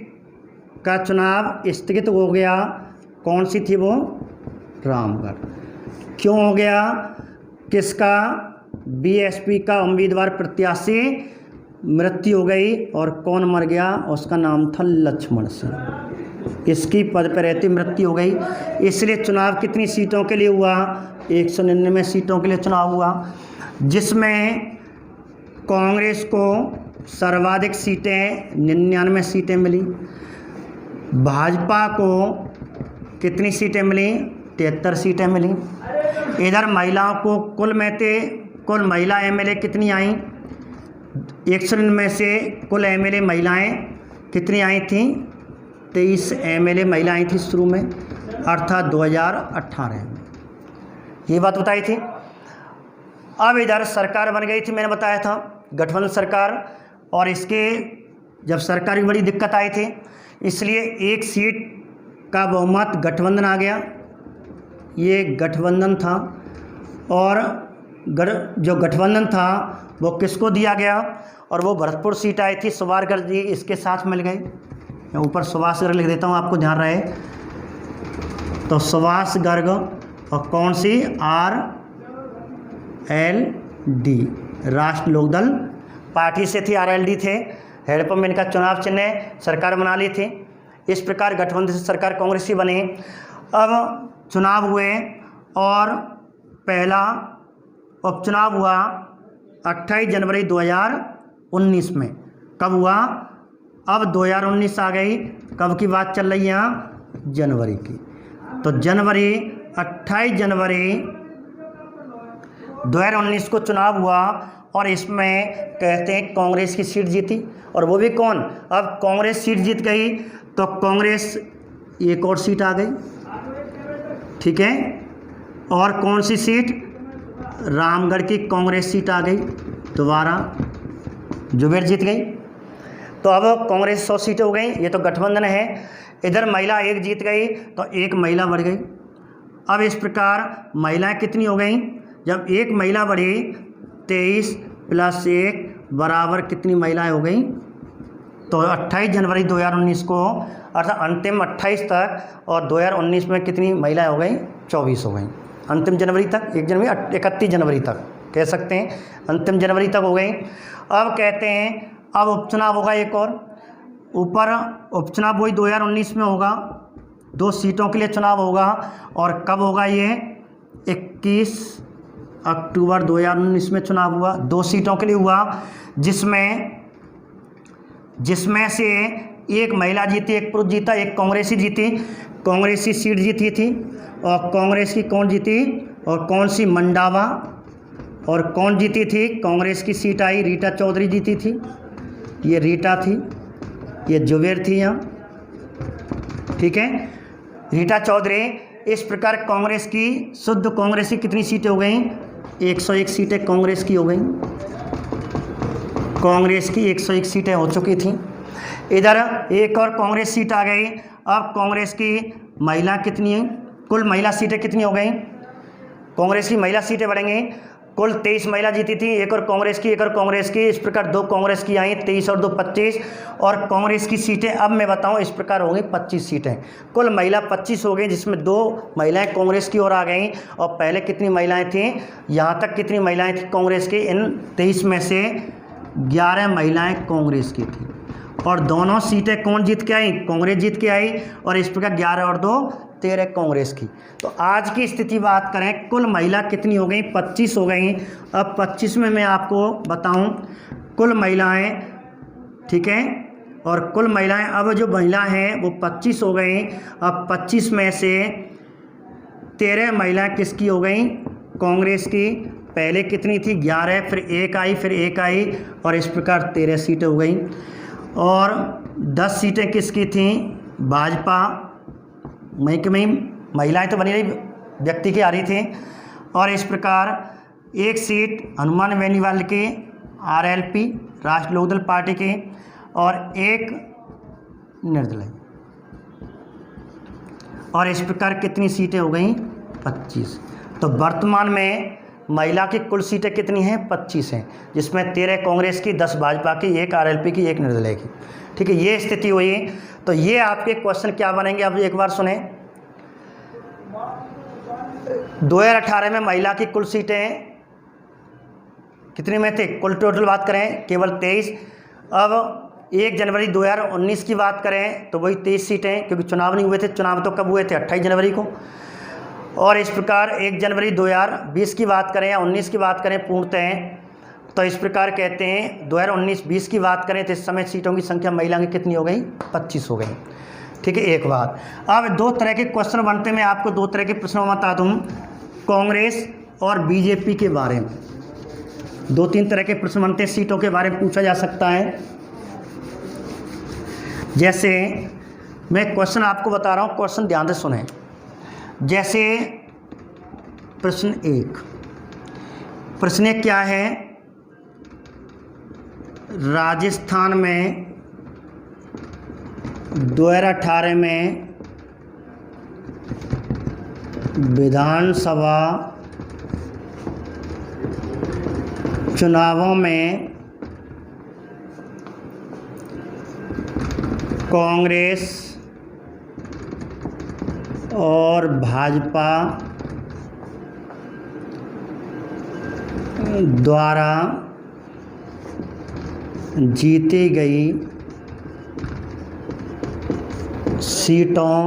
का चुनाव स्थगित हो गया। कौन सी थी वो? रामगढ़। क्यों हो गया? किसका? बीएसपी का उम्मीदवार प्रत्याशी मृत्यु हो गई, और कौन मर गया? उसका नाम था लक्ष्मण सिंह, इसकी पद पर रहती मृत्यु हो गई। इसलिए चुनाव कितनी सीटों के लिए हुआ? 199 सीटों के लिए चुनाव हुआ, जिसमें कांग्रेस को सर्वाधिक सीटें 99 सीटें मिली, भाजपा को कितनी सीटें मिली? 73 सीटें मिली। इधर महिलाओं को कुल महिला एमएलए कितनी आई? 199 में से कुल एमएलए महिलाएं कितनी आई थी? 23 एमएलए महिलाएं आई थी शुरू में, अर्थात 2018 में, ये बात बताई थी। अब इधर सरकार बन गई थी, मैंने बताया था गठबंधन सरकार, और इसके जब सरकार की बड़ी दिक्कत आई थी, इसलिए एक सीट का बहुमत गठबंधन आ गया, ये गठबंधन था। और जो गठबंधन था वो किसको दिया गया, और वो भरतपुर सीट आई थी, सुवासगढ़ जी इसके साथ मिल गए। मैं ऊपर सुवासगढ़ लिख देता हूँ, आपको ध्यान रहे। तो सुवासगढ़ और कौन सी, RLD, राष्ट्र लोकदल पार्टी से थी, RLD थे। हेडपंप में इनका चुनाव चिन्ह, सरकार बना ली थी। इस प्रकार गठबंधन से सरकार कांग्रेस की बनी। अब चुनाव हुए और पहला उपचुनाव हुआ 28 जनवरी 2019 में। कब हुआ, अब 2019 आ गई, कब की बात चल रही है यहाँ, जनवरी की। तो 28 जनवरी 2019 को चुनाव हुआ, और इसमें कहते हैं कांग्रेस की सीट जीती। और वो भी कौन, अब कांग्रेस सीट जीत गई तो कांग्रेस एक और सीट आ गई, ठीक है। और कौन सी सीट, रामगढ़ की कांग्रेस सीट आ गई दोबारा, जुबेर जीत गई। तो अब कांग्रेस 100 सीटें हो गई, ये तो गठबंधन है। इधर महिला एक जीत गई तो एक महिला बढ़ गई। अब इस प्रकार महिलाएं कितनी हो गई, जब एक महिला बढ़ी 23 + 1 बराबर कितनी महिलाएं हो गई, तो 28 जनवरी 2019 को, अर्थात अंतिम 28 तक, और 2019 में कितनी महिलाएं हो गई, 24 हो गई। अंतिम जनवरी तक, 1 जनवरी 31 जनवरी तक कह सकते हैं, अंतिम जनवरी तक हो गई। अब कहते हैं अब उपचुनाव होगा एक और, ऊपर उपचुनाव वही 2019 में होगा, 2 सीटों के लिए चुनाव होगा। और कब होगा ये, 21 अक्टूबर 2019 में चुनाव हुआ, 2 सीटों के लिए हुआ, जिसमें से एक महिला जीती, एक पुरुष जीता, एक कांग्रेसी जीती। कांग्रेसी सीट जीती थी, और कांग्रेस की कौन जीती, और कौन सी, मंडावा। और कौन जीती थी, कांग्रेस की सीट आई, रीटा चौधरी जीती थी, ये रीटा थी, ये जुबेर थी यहाँ, ठीक है, रीटा चौधरी। इस प्रकार कांग्रेस की, शुद्ध कांग्रेस की कितनी सीटें हो गई, 101 सीटें कांग्रेस की हो गई। कांग्रेस की 101 सीटें हो चुकी थी। इधर एक और कांग्रेस सीट आ गई। अब कांग्रेस की महिला कितनी है, कुल महिला सीटें कितनी हो गई, कांग्रेस की महिला सीटें बढ़ेंगी। कुल 23 महिला जीती थी, एक और कांग्रेस की, एक और कांग्रेस की, इस प्रकार 2 कांग्रेस की आई, 23 और 2 25। और कांग्रेस की सीटें अब मैं बताऊं, इस प्रकार हो गई 25 सीटें। कुल महिला 25 हो गई, जिसमें 2 महिलाएं कांग्रेस की ओर आ गई। और पहले कितनी महिलाएं थीं, यहाँ तक कितनी महिलाएं थीं कांग्रेस की, इन 23 में से 11 महिलाएं कांग्रेस की थी। और दोनों सीटें कौन जीत के आई, कांग्रेस जीत के आई। और इस प्रकार 11 और 2 13 कांग्रेस की। तो आज की स्थिति बात करें, कुल महिला कितनी हो गई, 25 हो गई। अब 25 में मैं आपको बताऊं कुल महिलाएं, ठीक है। और कुल महिलाएं, अब जो महिला हैं वो 25 हो गई। अब 25 में से 13 महिलाएं किसकी हो गई, कांग्रेस की। पहले कितनी थी, 11, फिर 1 आई, फिर 1 आई, और इस प्रकार 13 सीटें हो गई। और 10 सीटें किसकी थीं, भाजपा में महिलाएं तो बनी रही, व्यक्ति की आ रही थी। और इस प्रकार 1 सीट हनुमान बेनीवाल की, RLP, राष्ट्र लोकदल पार्टी की, और 1 निर्दलीय। और इस प्रकार कितनी सीटें हो गई, 25। तो वर्तमान में महिला की कुल सीटें कितनी हैं, 25 हैं, जिसमें 13 कांग्रेस की, 10 भाजपा की, 1 RLP की, 1 निर्दलीय की, ठीक है। ये स्थिति हुई। तो ये आपके क्वेश्चन क्या बनेंगे, अब एक बार सुने। 2018 में महिला की कुल सीटें कितनी में थे, कुल टोटल बात करें केवल 23। अब 1 जनवरी 2019 की बात करें तो वही 23 सीटें, क्योंकि चुनाव नहीं हुए थे। चुनाव तो कब हुए थे, 28 जनवरी को। और इस प्रकार 1 जनवरी 2020 की बात करें या 19 की बात करें पूर्णतः, तो इस प्रकार कहते हैं 2019-20 की बात करें तो इस समय सीटों की संख्या महिला की कितनी हो गई, 25 हो गई, ठीक है। एक बात, अब 2 तरह के क्वेश्चन बनते हैं, मैं आपको 2 तरह के प्रश्न बता दूँ कांग्रेस और बीजेपी के बारे में। 2-3 तरह के प्रश्न बनते हैं, सीटों के बारे में पूछा जा सकता है। जैसे मैं क्वेश्चन आपको बता रहा हूँ, क्वेश्चन ध्यान से सुने। जैसे प्रश्न 1, प्रश्न क्या है, राजस्थान में 2018 में विधानसभा चुनावों में कांग्रेस और भाजपा द्वारा जीती गई सीटों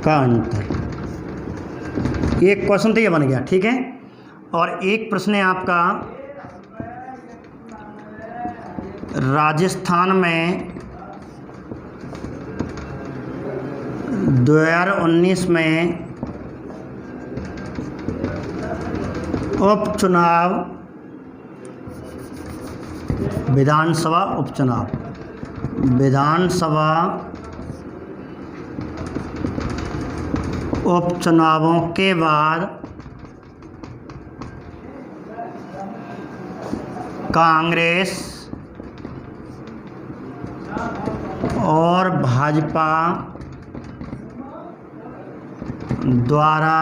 का अंतर। एक क्वेश्चन तो ये बन गया, ठीक है। और एक प्रश्न है आपका, राजस्थान में 2019 में उपचुनाव, विधानसभा उपचुनावों के बाद कांग्रेस और भाजपा द्वारा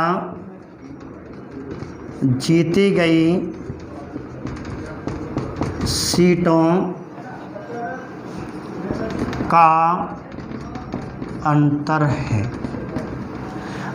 जीती गई सीटों का अंतर है।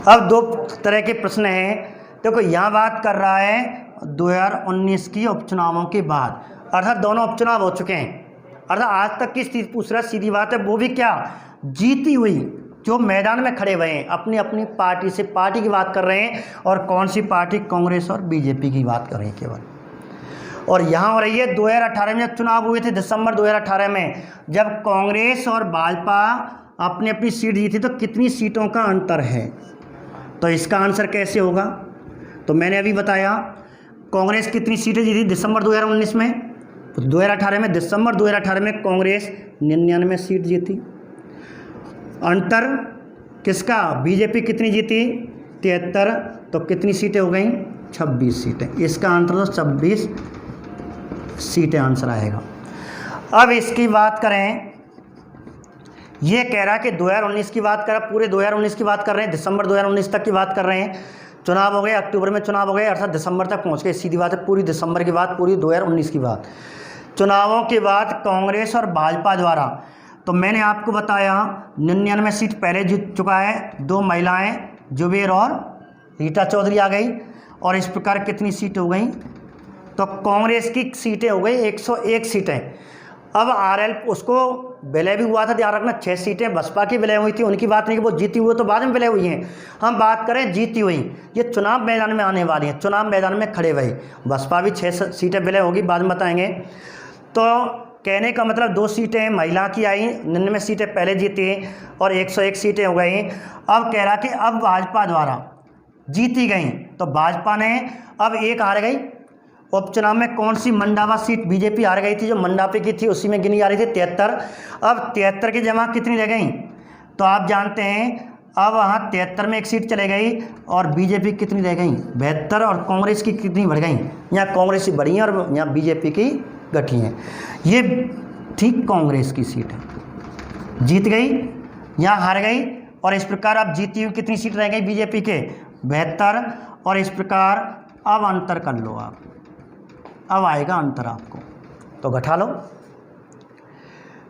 अब दो तरह के प्रश्न हैं। देखो यहाँ बात कर रहा है 2019 की उपचुनावों के बाद, अर्थात दोनों उपचुनाव हो चुके हैं, अर्थात आज तक की स्थिति पूछ रहा, सीधी बात है। वो भी क्या, जीती हुई, जो मैदान में खड़े हुए हैं अपनी अपनी पार्टी से, पार्टी की बात कर रहे हैं। और कौन सी पार्टी, कांग्रेस और बीजेपी की बात कर रहे हैं केवल। और यहाँ हो रही है 2018 में जब चुनाव हुए थे, दिसंबर 2018 में, जब कांग्रेस और भाजपा अपनी अपनी सीट जीती, तो कितनी सीटों का अंतर है। तो इसका आंसर कैसे होगा, तो मैंने अभी बताया कांग्रेस कितनी सीटें जीती दिसंबर 2019 में, तो 2018 में, दिसंबर 2018 में कांग्रेस 99 सीट जीती। अंतर किसका, बीजेपी कितनी जीती, 73, तो कितनी सीटें हो गई, 26 सीटें। इसका आंसर तो 26 सीटें आंसर आएगा। अब इसकी बात करें, ये कह रहा है कि 2019 की बात कर, पूरे 2019 की बात कर रहे हैं, दिसंबर 2019 तक की बात कर रहे हैं। चुनाव हो गए, अक्टूबर में चुनाव हो गए, अर्थात दिसंबर तक पहुंच गए, सीधी बात है। पूरी दिसंबर की बात, पूरी 2019 की बात, चुनावों के बाद कांग्रेस और भाजपा द्वारा, तो मैंने आपको बताया 99 सीट पहले जीत चुका है। 2 महिलाएं जुबेर और रीटा चौधरी आ गई। और इस प्रकार कितनी सीट हो गई, तो कांग्रेस की सीटें हो गई 101 सीटें। अब आरएल उसको विलय भी हुआ था, ध्यान रखना, 6 सीटें बसपा की विलय हुई थी, उनकी बात नहीं कि वो जीती हुई तो बाद में विलय हुई हैं। हम बात करें जीती हुई, ये चुनाव मैदान में आने वाली हैं, चुनाव मैदान में खड़े हुए। बसपा भी 6 सीटें विलय होगी, बाद में बताएंगे। तो कहने का मतलब 2 सीटें महिला की आई, 99 सीटें पहले जीती और 101 सीटें हो गई। अब कह रहा कि अब भाजपा द्वारा जीती गई, तो भाजपा ने अब एक हार गई उपचुनाव में। कौन सी, मंडावा सीट बीजेपी हार गई थी, जो मंडापे की थी, उसी में गिनी जा रही थी 73। अब 73 की जमा कितनी रह गई, तो आप जानते हैं अब वहाँ 73 में 1 सीट चले गई और बीजेपी कितनी रह गई, 72। और कांग्रेस की कितनी बढ़ गई, यहाँ कांग्रेस की बढ़ी है और यहाँ बीजेपी की घटी हैं। ये ठीक कांग्रेस की सीट है, जीत गई, यहाँ हार गई। और इस प्रकार अब जीती हुई कितनी सीट रह गई बीजेपी के, 72। और इस प्रकार अब अंतर कर लो आप, अब आएगा अंतर आपको, तो घटा लो।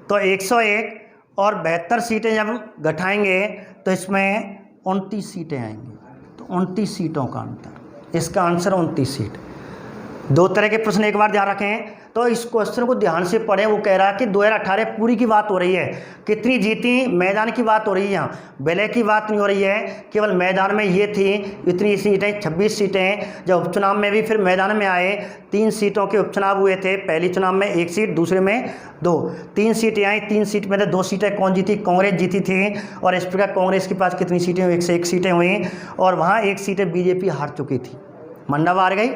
तो 101 और 72 सीटें जब घटाएंगे तो इसमें 29 सीटें आएंगी, तो 29 सीटों का अंतर, इसका आंसर 29 सीट। 2 तरह के प्रश्न एक बार ध्यान रखें, तो इस क्वेश्चन को ध्यान से पढ़ें। वो कह रहा है कि 2018 पूरी की बात हो रही है, कितनी जीती मैदान की बात हो रही है, यहाँ विलय की बात नहीं हो रही है, केवल मैदान में ये थी इतनी सीटें, 26 सीटें। जब उपचुनाव में भी फिर मैदान में आए, 3 सीटों के उपचुनाव हुए थे, पहली चुनाव में 1 सीट, दूसरे में 2, 3 सीटें आई। 3 सीट में से 2 सीटें कौन जीती, कांग्रेस जीती थी। और इस प्रकार कांग्रेस के पास कितनी सीटें हुई, 101 सीटें हुई। और वहाँ 1 सीटें बीजेपी हार चुकी थी, मंडावा हार गई,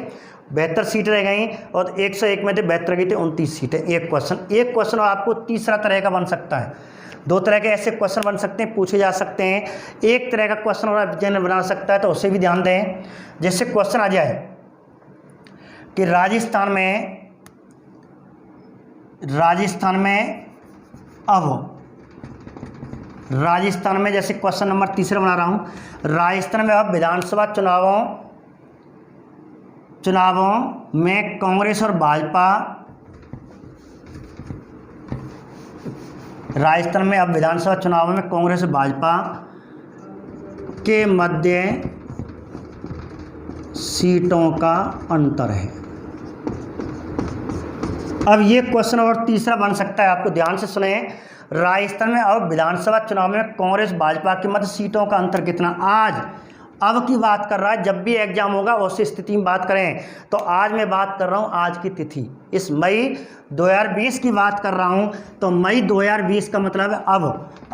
72 सीटें रह गई। और 101 में से 72 गई थी, 29 सीटें। एक क्वेश्चन आपको तीसरा तरह का बन सकता है। 2 तरह के ऐसे क्वेश्चन बन सकते हैं, पूछे जा सकते हैं। एक तरह का क्वेश्चन और जन बना सकता है, तो उससे भी ध्यान दें। जैसे क्वेश्चन आ जाए कि राजस्थान में जैसे क्वेश्चन नंबर 3 बना रहा हूँ, राजस्थान में अब विधानसभा चुनावों में कांग्रेस और भाजपा, राजस्थान में अब विधानसभा चुनावों में कांग्रेस और भाजपा के मध्य सीटों का अंतर है। अब ये क्वेश्चन और तीसरा बन सकता है, आपको ध्यान से सुने। राजस्थान में अब विधानसभा चुनाव में कांग्रेस भाजपा के मध्य सीटों का अंतर कितना। आज अब की बात कर रहा है, जब भी एग्जाम होगा उस स्थिति में बात करें। तो आज मैं बात कर रहा हूं आज की तिथि, इस मई 2020 की बात कर रहा हूं। तो मई 2020 का मतलब है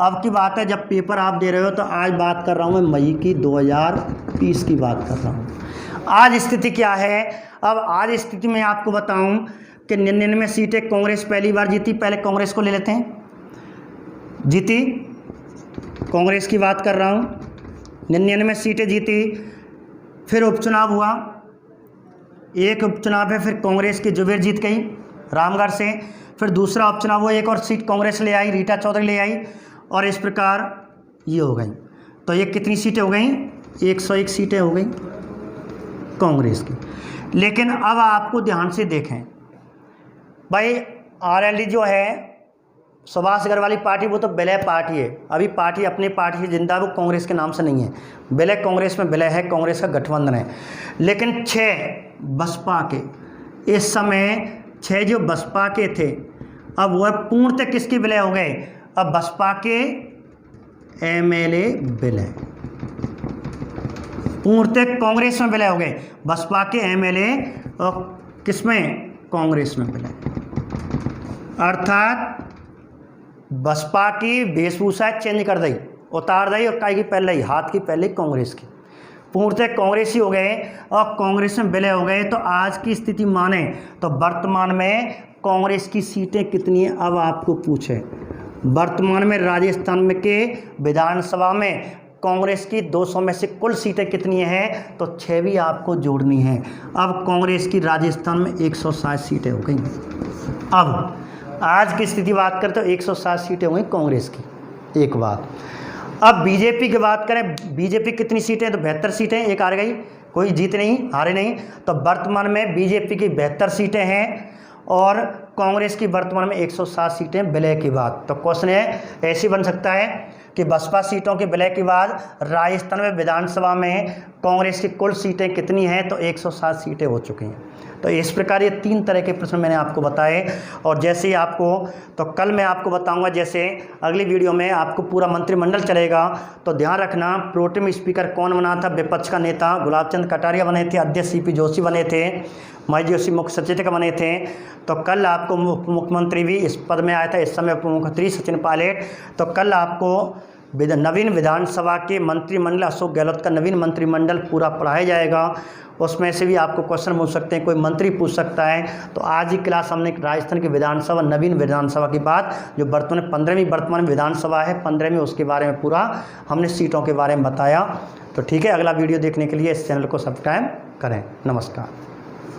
अब की बात है, जब पेपर आप दे रहे हो। तो आज बात कर रहा हूं मैं मई की 2020 की बात कर रहा हूं। आज स्थिति क्या है। अब आज स्थिति में आपको बताऊं कि 99 सीटें कांग्रेस पहली बार जीती। पहले कांग्रेस को ले लेते हैं, जीती कांग्रेस की बात कर रहा हूँ, 99 सीटें जीती। फिर उपचुनाव हुआ, एक उपचुनाव है, फिर कांग्रेस की जुबेर जीत गई रामगढ़ से। फिर दूसरा उपचुनाव हुआ, एक और सीट कांग्रेस ले आई, रीटा चौधरी ले आई, और इस प्रकार ये हो गई। तो ये कितनी सीटें हो गई, 101 सीटें हो गई कांग्रेस की। लेकिन अब आपको ध्यान से देखें भाई, आरएलडी जो है सुभाष अग्रवाल वाली पार्टी, वो तो विलय पार्टी है। अभी पार्टी अपनी पार्टी से जिंदा, वो कांग्रेस के नाम से नहीं है। विलय कांग्रेस में विलय है, कांग्रेस का गठबंधन है। लेकिन 6 बसपा के, इस समय 6 जो बसपा के थे, अब वह पूर्णतः किसके विलय हो गए। अब बसपा के एमएलए विलय, पूर्णतः कांग्रेस में विलय हो गए। बसपा के एमएलए और किसमें, कांग्रेस में विलय। अर्थात बसपा की वेशभूषा चेंज कर दी, उतार दी, और काय की पहले ही, हाथ की पहले कांग्रेस की, पूर्णतः कांग्रेस ही हो गए और कांग्रेस में विलय हो गए। तो आज की स्थिति माने तो वर्तमान में कांग्रेस की सीटें कितनी है। अब आपको पूछे, वर्तमान में राजस्थान में के विधानसभा में कांग्रेस की 200 में से कुल सीटें कितनी हैं, तो 6 भी आपको जोड़नी है। अब कांग्रेस की राजस्थान में 160 सीटें हो गई। अब आज की स्थिति बात करें तो 160 सीटें हुई कांग्रेस की, एक बात। अब बीजेपी की बात करें, बीजेपी कितनी सीटें, तो 72 सीटें, एक हार गई, कोई जीत नहीं, हारे नहीं। तो वर्तमान में बीजेपी की 72 सीटें हैं और कांग्रेस की वर्तमान में 160 सीटें विलय की बात। तो क्वेश्चन है ऐसी बन सकता है कि बसपा सीटों के विलय के बाद राजस्थान में विधानसभा में कांग्रेस की कुल सीटें कितनी हैं, तो 160 सीटें हो चुकी हैं। तो इस प्रकार ये 3 तरह के प्रश्न मैंने आपको बताए। और जैसे ही आपको, तो कल मैं आपको बताऊंगा, जैसे अगली वीडियो में आपको पूरा मंत्रिमंडल चलेगा। तो ध्यान रखना, प्रोटेम स्पीकर कौन बना था, विपक्ष का नेता गुलाब चंद कटारिया बने थे, अध्यक्ष सीपी जोशी बने थे, महेश जोशी मुख्य सचेतक बने थे। तो कल आपको मुख्यमंत्री भी इस पद में आया था, इस समय उप मुख्यमंत्री सचिन पायलट। तो कल आपको नवीन विधानसभा के मंत्रिमंडल, अशोक गहलोत का नवीन मंत्रिमंडल पूरा पढ़ाया जाएगा। उसमें से भी आपको क्वेश्चन पूछ सकते हैं, कोई मंत्री पूछ सकता है। तो आज ही क्लास हमने राजस्थान की विधानसभा, नवीन विधानसभा की बात, जो वर्तमान 15वीं वर्तमान विधानसभा है, 15वीं, उसके बारे में पूरा हमने सीटों के बारे में बताया। तो ठीक है, अगला वीडियो देखने के लिए इस चैनल को सब्सक्राइब करें। नमस्कार।